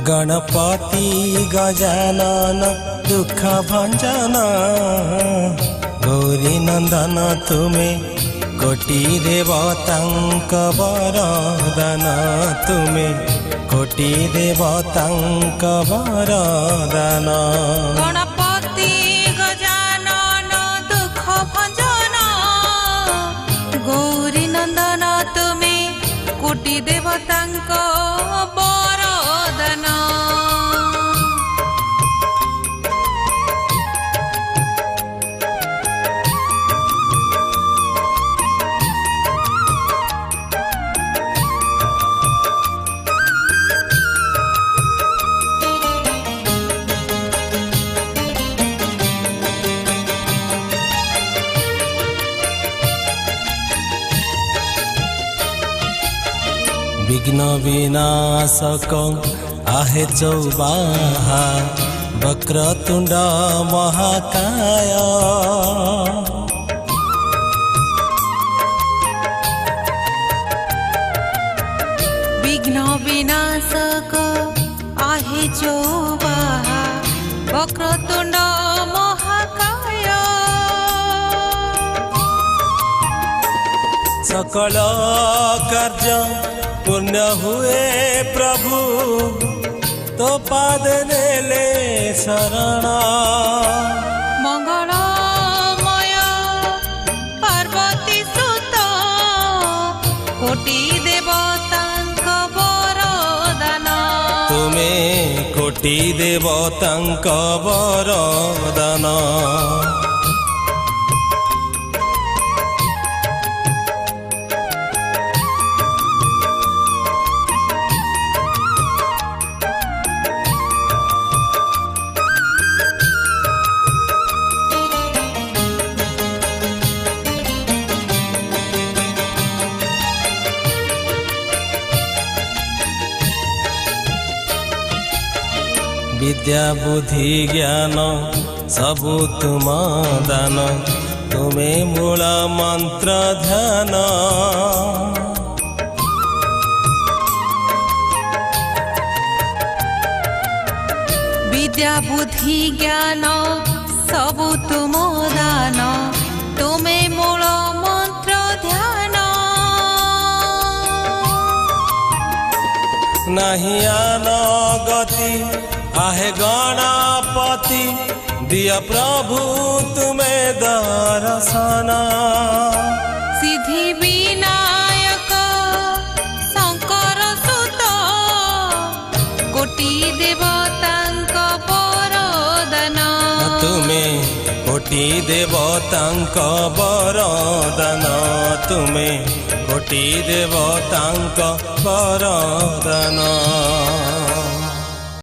गणपति गजानन दुख भंजन गौरी नंदन तुमे कोटि देवतांक वरदान तुमे कोटि देवतांक वरदान। गणपति गजानन दुख भंजन गौरी नंदन तुमे कोटि देवतांक वरदान। विघ्न विनाशक आहे चौबाहा वक्रतुंड महाकाय। विघ्न विनाशक आहे चौबाहा वक्रतुंड महाकाय। सकल कार्य पुण्य हुए प्रभु तो पाद नेले शरण। मंगलमय पार्वती सुत कोटि देवतांक वरदान तुमे कोटि देवतांक वरदान। विद्या बुद्धि ज्ञान सबु तुम दान तुमे मूल मंत्र ध्यान। विद्या बुद्धि ज्ञान सबु तुम दान तुमे मूल मंत्र ध्यान। नहीं आन गति आहे गणपति दिया प्रभु तुमे दर्शन। सिद्धि विनायक शंकर सुत कोटि देवतांक वरदान तुमे कोटि देवतांक वरदान तुमे कोटि देवतांक वरदान।